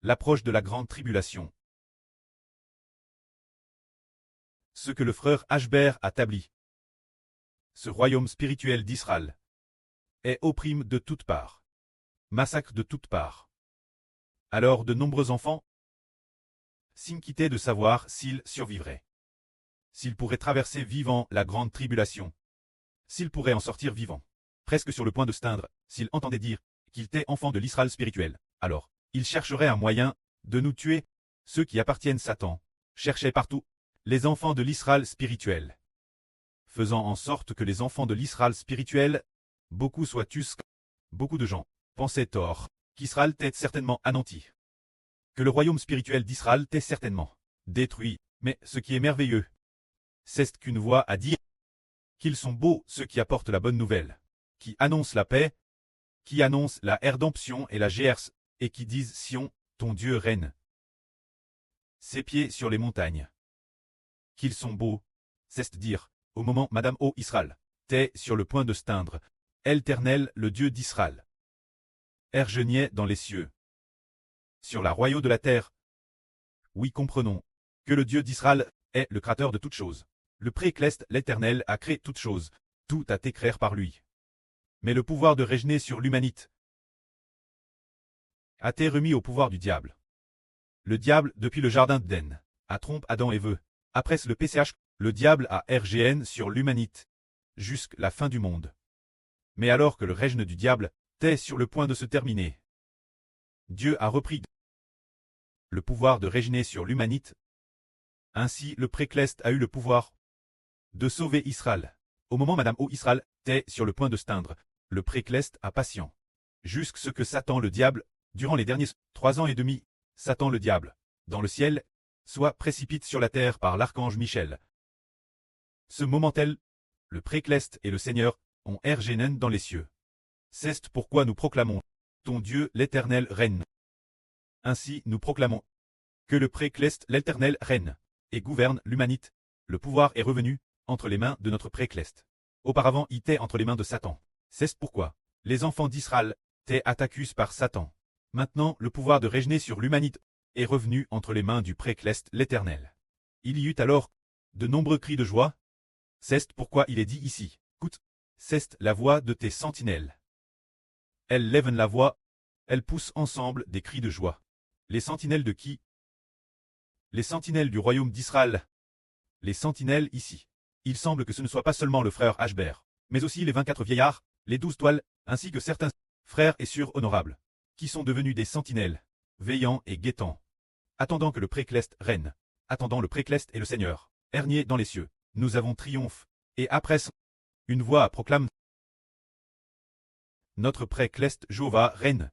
l'approche de la grande tribulation. Ce que le frère Ashbert a établi. Ce royaume spirituel d'Israël est opprimé de toutes parts. Massacre de toutes parts. Alors de nombreux enfants s'inquiétaient de savoir s'ils survivraient. S'ils pourraient traverser vivants la grande tribulation. S'ils pourraient en sortir vivants. Presque sur le point de s'éteindre, s'ils entendaient dire qu'ils étaient enfants de l'Israël spirituel. Alors, ils chercheraient un moyen de nous tuer. Ceux qui appartiennent Satan cherchaient partout les enfants de l'Israël spirituel. Faisant en sorte que les enfants de l'Israël spirituel, beaucoup soient tués. Beaucoup de gens pensaient tort qu'Israël était certainement anéanti. Que le royaume spirituel d'Israël était certainement détruit. Mais ce qui est merveilleux, c'est qu'une voix a dit qu'ils sont beaux ceux qui apportent la bonne nouvelle, qui annoncent la paix, qui annoncent la rédemption et la GRS, et qui disent Sion, ton Dieu règne. Ses pieds sur les montagnes. Qu'ils sont beaux, c'est dire, au moment Madame O Israël, t'es sur le point de s'éteindre, Éternel le Dieu d'Israël. Ergenier dans les cieux. Sur la royaume de la terre. Oui, comprenons que le Dieu d'Israël est le créateur de toutes choses. Le Précleste, l'Éternel, a créé toutes choses. Tout a été créé par lui. Mais le pouvoir de régner sur l'humanité a été remis au pouvoir du diable. Le diable, depuis le jardin d'Éden, a trompé Adam et Ève. Après le PCH, le diable a RGN sur l'humanité, jusqu'à la fin du monde. Mais alors que le règne du diable était sur le point de se terminer, Dieu a repris le pouvoir de régner sur l'humanité. Ainsi, le Précleste a eu le pouvoir de sauver Israël. Au moment Madame O Israël était sur le point de s'éteindre, le Précleste a patient. Jusqu'à ce que Satan le diable, durant les derniers 3 ans et demi, Satan le diable, dans le ciel, soit précipité sur la terre par l'archange Michel. Ce moment-tel, le Précleste et le Seigneur ont RGN dans les cieux. C'est pourquoi nous proclamons ton Dieu l'Éternel règne. Ainsi nous proclamons que le Précleste l'Éternel règne et gouverne l'humanité. Le pouvoir est revenu entre les mains de notre Précleste. Auparavant il était entre les mains de Satan. C'est pourquoi les enfants d'Israël étaient attaqués par Satan. Maintenant le pouvoir de régner sur l'humanité est revenu entre les mains du Précleste l'Éternel. Il y eut alors de nombreux cris de joie. C'est pourquoi il est dit ici, écoute, c'est la voix de tes sentinelles. Elles lèvent la voix, elles poussent ensemble des cris de joie. Les sentinelles de qui? Les sentinelles du royaume d'Israël. Les sentinelles ici. Il semble que ce ne soit pas seulement le frère Ashbert, mais aussi les 24 vieillards, les 12 toiles, ainsi que certains frères et sœurs honorables, qui sont devenus des sentinelles, veillant et guettant, attendant que le Précleste règne, attendant le Précleste et le Seigneur, hernier dans les cieux. Nous avons triomphe, et après une voix proclame notre Précleste Jéhovah règne.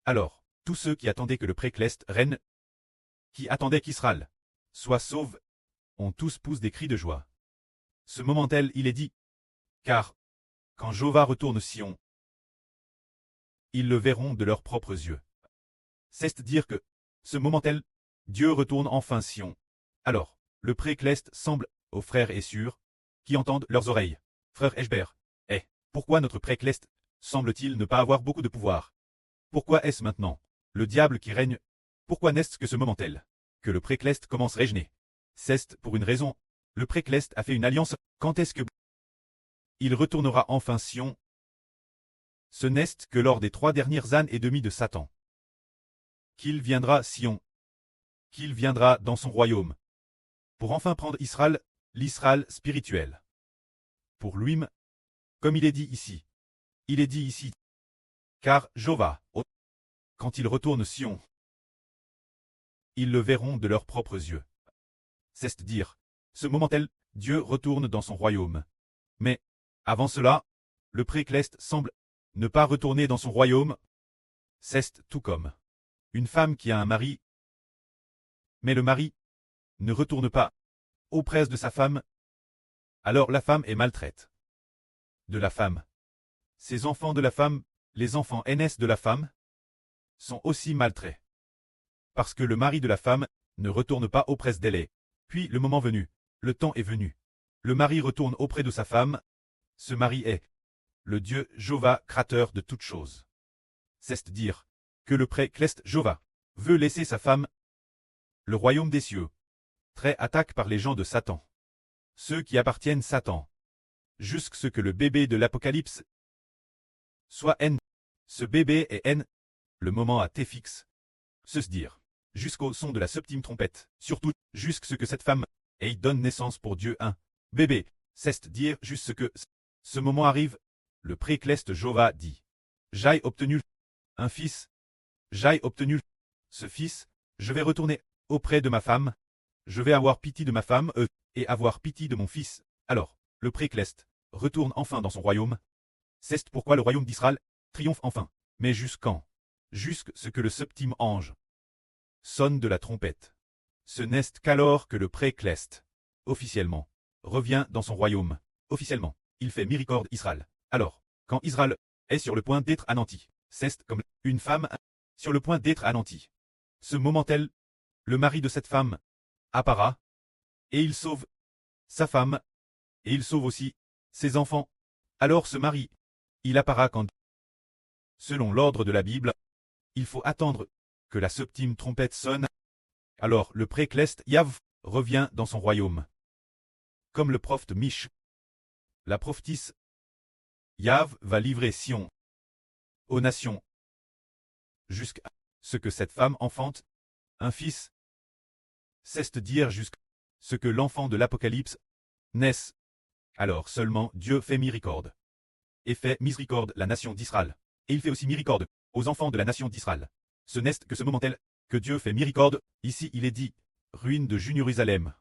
Alors, tous ceux qui attendaient que le Précleste règne, qui attendaient qu'Israël soit sauve, ont tous poussé des cris de joie. Ce moment-tel, il est dit, car, quand Jéhovah retourne Sion, ils le verront de leurs propres yeux. C'est dire que, ce moment-tel, Dieu retourne enfin Sion. Alors, le Précleste semble aux frères et sœurs, qui entendent leurs oreilles. Frère Ashbert, pourquoi notre Précleste semble-t-il ne pas avoir beaucoup de pouvoir? Pourquoi est-ce maintenant le diable qui règne? Pourquoi n'est-ce que ce moment-tel que le Précleste commence à régner? C'est pour une raison. Le Précleste a fait une alliance. Quand est-ce que il retournera enfin Sion? Ce n'est que lors des 3 dernières années et demie de Satan qu'il viendra Sion, qu'il viendra dans son royaume, pour enfin prendre Israël, l'Israël spirituel. Pour lui-même, comme il est dit ici. Il est dit ici. Car Jéhovah, quand il retourne Sion, ils le verront de leurs propres yeux. C'est dire, ce moment-tel, Dieu retourne dans son royaume. Mais, avant cela, le Précleste semble ne pas retourner dans son royaume. C'est tout comme une femme qui a un mari, mais le mari ne retourne pas auprès de sa femme. Alors la femme est maltraite de la femme. Ses enfants de la femme, les enfants aînés de la femme, sont aussi maltraités. Parce que le mari de la femme ne retourne pas auprès d'elle. Puis le moment venu, le temps est venu. Le mari retourne auprès de sa femme. Ce mari est le Dieu Jéhovah, créateur de toutes choses. C'est dire que le Précleste Jéhovah veut laisser sa femme. Le royaume des cieux. Très attaque par les gens de Satan. Ceux qui appartiennent Satan. Jusque ce que le bébé de l'Apocalypse soit N. Ce bébé est N. Le moment à T fixe. Se dire. Jusqu'au son de la septième trompette. Surtout, jusque ce que cette femme et donne naissance pour Dieu un bébé. C'est dire juste ce que ce moment arrive. Le précleste Jova dit. J'aille obtenu un fils. J'aille obtenu ce fils. Je vais retourner auprès de ma femme. Je vais avoir pitié de ma femme, et avoir pitié de mon fils. Alors, le précleste retourne enfin dans son royaume. C'est pourquoi le royaume d'Israël triomphe enfin. Mais jusqu'quand? Jusque ce que le septième ange sonne de la trompette. Ce n'est qu'alors que le précleste, officiellement, revient dans son royaume. Officiellement, il fait miséricorde Israël. Alors, quand Israël est sur le point d'être anéanti, c'est comme une femme sur le point d'être anéantie. Ce moment-là, le mari de cette femme apparaît, et il sauve sa femme, et il sauve aussi ses enfants. Alors ce mari, il apparaît quand, selon l'ordre de la Bible, il faut attendre que la septième trompette sonne. Alors le précleste Yav revient dans son royaume. Comme le prophète Mich, la prophétisse, Yav va livrer Sion aux nations, jusqu'à ce que cette femme enfante un fils. C'est dire jusqu'à ce que l'enfant de l'Apocalypse naisse. Alors seulement Dieu fait miséricorde. Et fait miséricorde la nation d'Israël. Et il fait aussi miséricorde aux enfants de la nation d'Israël. Ce n'est que ce moment-là que Dieu fait miséricorde. Ici il est dit, ruine de Jérusalem.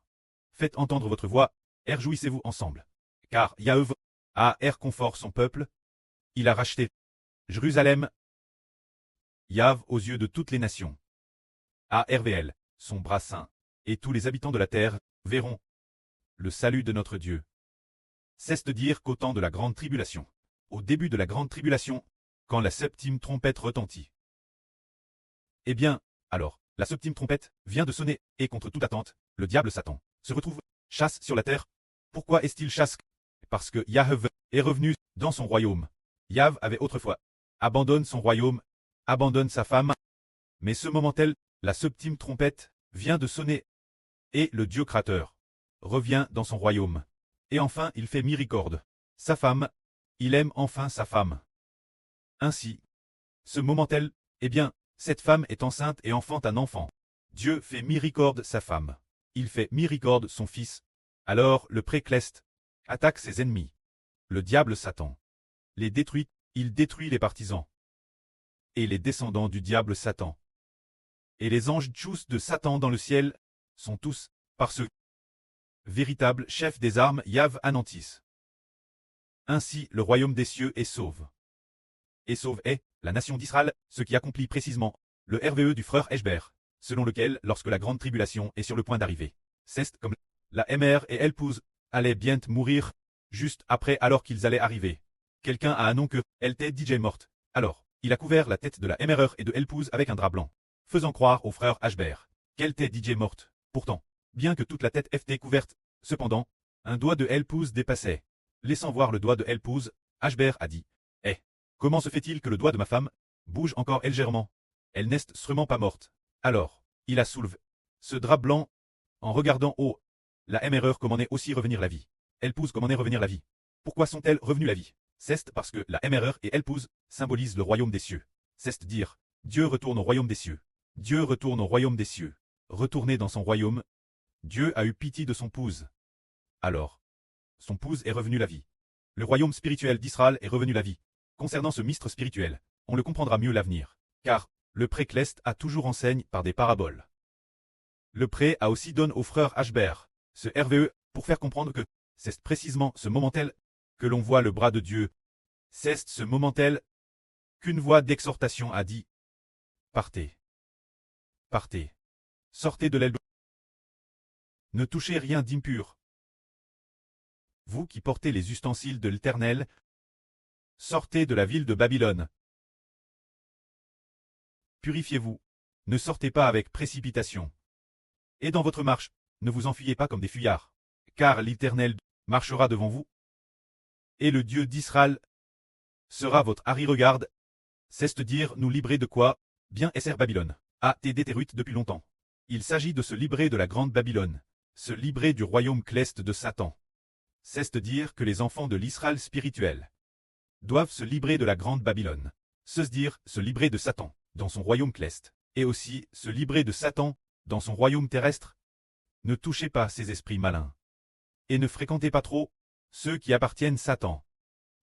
Faites entendre votre voix, et réjouissez-vous ensemble. Car Yahvé a confort son peuple. Il a racheté Jérusalem. Yahvé aux yeux de toutes les nations. ARVL, son bras saint, et tous les habitants de la terre verront le salut de notre Dieu. C'est de dire qu'au temps de la grande tribulation, au début de la grande tribulation, quand la septième trompette retentit. Eh bien, alors, la septième trompette vient de sonner, et contre toute attente, le diable Satan se retrouve chasse sur la terre. Pourquoi est-il chasse? Parce que Yahvé est revenu dans son royaume. Yahvé avait autrefois abandonne son royaume, abandonne sa femme. Mais ce moment-là, la septième trompette vient de sonner, et le Dieu créateur revient dans son royaume. Et enfin il fait miséricorde. Sa femme, il aime enfin sa femme. Ainsi, ce moment-là, eh bien, cette femme est enceinte et enfante un enfant. Dieu fait miséricorde sa femme. Il fait miséricorde son fils. Alors le précleste attaque ses ennemis. Le diable Satan les détruit, il détruit les partisans. Et les descendants du diable Satan. Et les anges tous de Satan dans le ciel sont tous, par ce véritable chef des armes Yahvé anéantis. Ainsi le royaume des cieux est sauve. Et sauve est, la nation d'Israël, ce qui accomplit précisément le RVE du frère Eshber, selon lequel, lorsque la grande tribulation est sur le point d'arriver, c'est comme la mère et l'épouse allaient bien mourir, juste après alors qu'ils allaient arriver. Quelqu'un a un nom que elle était DJ morte. Alors, il a couvert la tête de la mère et de l'épouse avec un drap blanc, faisant croire au frère Eshber qu'elle était DJ morte. Pourtant, bien que toute la tête était couverte, cependant, un doigt de l'épouse dépassait. Laissant voir le doigt de l'épouse, Eshber a dit, « Eh, comment se fait-il que le doigt de ma femme bouge encore légèrement? Elle n'est sûrement pas morte. » Alors, il a soulevé ce drap blanc, en regardant haut. La mère commandait aussi revenir la vie. L'épouse commandait revenir la vie. Pourquoi sont-elles revenues la vie? C'est parce que la mère et l'épouse symbolisent le royaume des cieux. C'est dire, Dieu retourne au royaume des cieux. Dieu retourne au royaume des cieux. Retourné dans son royaume, Dieu a eu pitié de son épouse. Alors, son épouse est revenue la vie. Le royaume spirituel d'Israël est revenu la vie. Concernant ce mystre spirituel, on le comprendra mieux l'avenir. Car, le précleste a toujours enseigne par des paraboles. Le pré a aussi donné au frère Eshber ce RVE pour faire comprendre que c'est précisément ce moment-là que l'on voit le bras de Dieu. C'est ce moment-là qu'une voix d'exhortation a dit, « Partez, partez, sortez de l'aile. Ne touchez rien d'impur. Vous qui portez les ustensiles de l'Éternel, sortez de la ville de Babylone. Purifiez-vous, ne sortez pas avec précipitation. Et dans votre marche, ne vous enfuyez pas comme des fuyards, car l'Éternel marchera devant vous. Et le Dieu d'Israël sera votre arrière-garde, c'est-à-dire nous libérer de quoi? Bien esser Babylone. a été détruite depuis longtemps. Il s'agit de se libérer de la grande Babylone, se libérer du royaume céleste de Satan. C'est dire que les enfants de l'Israël spirituel doivent se libérer de la grande Babylone. C'est dire se libérer de Satan, dans son royaume céleste, et aussi se libérer de Satan, dans son royaume terrestre. Ne touchez pas ces esprits malins. Et ne fréquentez pas trop ceux qui appartiennent Satan.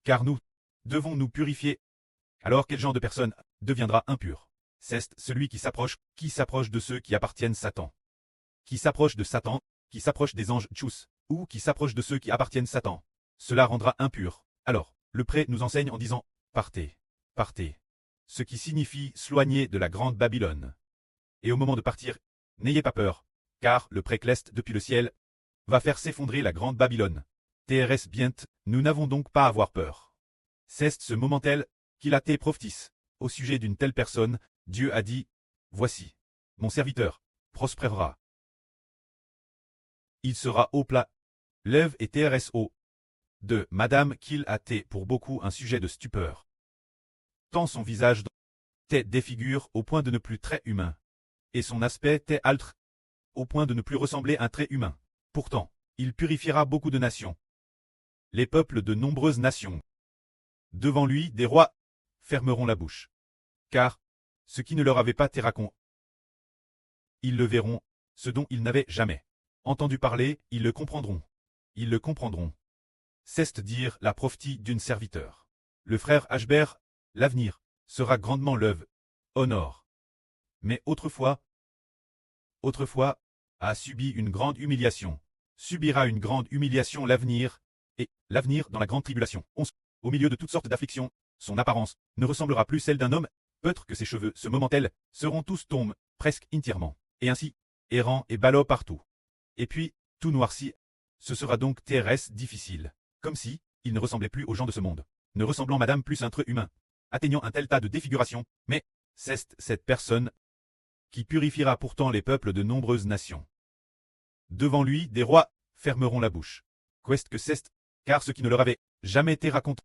Car nous devons nous purifier. Alors quel genre de personne deviendra impur? C'est celui qui s'approche de ceux qui appartiennent Satan. Qui s'approche de Satan, qui s'approche des anges tchous, ou qui s'approche de ceux qui appartiennent Satan. Cela rendra impur. Alors, le prêtre nous enseigne en disant « Partez, partez », ce qui signifie s'éloigner de la grande Babylone. Et au moment de partir, n'ayez pas peur, car le prêtre céleste depuis le ciel va faire s'effondrer la grande Babylone. TRS bien, nous n'avons donc pas à avoir peur. C'est ce moment tel qu'il a été prophétisé au sujet d'une telle personne. Dieu a dit « Voici, mon serviteur prospérera. Il sera au plat. » Lève et TRSO. De Madame qu'il a été pour beaucoup un sujet de stupeur. Tant son visage était défigure au point de ne plus très humain. Et son aspect était altre, au point de ne plus ressembler à un trait humain. Pourtant, il purifiera beaucoup de nations. Les peuples de nombreuses nations. Devant lui, des rois fermeront la bouche. Car, ce qui ne leur avait pas été raconté, ils le verront, ce dont ils n'avaient jamais entendu parler, ils le comprendront. Ils le comprendront. C'est dire la prophétie d'une serviteur. Le frère Ashbert, l'avenir, sera grandement l'œuvre, honor. Mais autrefois, a subi une grande humiliation, subira une grande humiliation l'avenir, et l'avenir dans la grande tribulation. Au milieu de toutes sortes d'afflictions, son apparence ne ressemblera plus celle d'un homme, peut-être que ses cheveux, ce moment tel, seront tous tombés, presque entièrement, et ainsi, errant et ballot partout. Et puis, tout noirci, ce sera donc TRS difficile, comme si, il ne ressemblait plus aux gens de ce monde, ne ressemblant madame plus à un trait humain, atteignant un tel tas de défiguration, mais, c'est cette personne qui purifiera pourtant les peuples de nombreuses nations. Devant lui, des rois fermeront la bouche. Qu'est-ce que c'est, car ce qui ne leur avait jamais été raconté,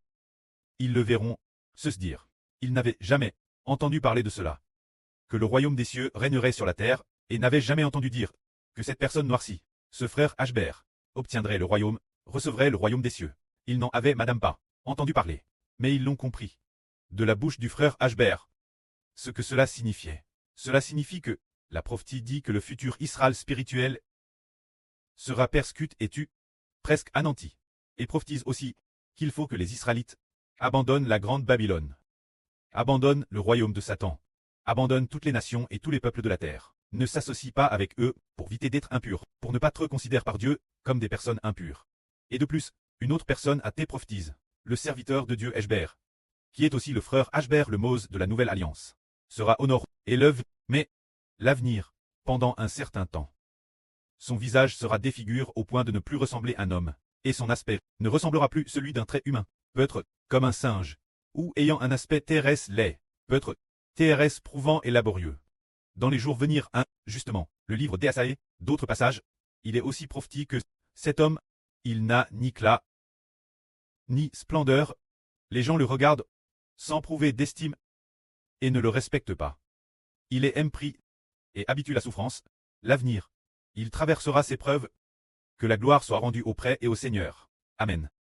ils le verront, se dire. Ils n'avaient jamais entendu parler de cela. Que le royaume des cieux régnerait sur la terre, et n'avaient jamais entendu dire que cette personne noircie, ce frère Ashbert, obtiendrait le royaume, recevrait le royaume des cieux. Ils n'en avaient madame pas entendu parler. Mais ils l'ont compris. De la bouche du frère Ashbert. Ce que cela signifiait. Cela signifie que, la prophétie dit que le futur Israël spirituel sera persécuté et tué, presque anéanti. Et prophétise aussi qu'il faut que les Israélites abandonnent la grande Babylone. Abandonnent le royaume de Satan. Abandonnent toutes les nations et tous les peuples de la terre. Ne s'associent pas avec eux pour éviter d'être impurs, pour ne pas être considérés par Dieu comme des personnes impures. Et de plus, une autre personne a été prophétise, le serviteur de Dieu Ashbert, qui est aussi le frère Ashbert le Mose de la Nouvelle Alliance, sera honoré et l'œuvre, mais l'avenir, pendant un certain temps. Son visage sera défiguré au point de ne plus ressembler à un homme, et son aspect ne ressemblera plus celui d'un trait humain, peut-être comme un singe, ou ayant un aspect terrestre laid, peut-être terrestre prouvant et laborieux. Dans les jours venir, justement, le livre d'Ésaïe, d'autres passages, il est aussi prophétique que cet homme, il n'a ni éclat, ni splendeur, les gens le regardent sans prouver d'estime et ne le respectent pas. Il est mépris et habitue la souffrance, l'avenir, il traversera ses preuves, que la gloire soit rendue au prêtre et au Seigneur. Amen.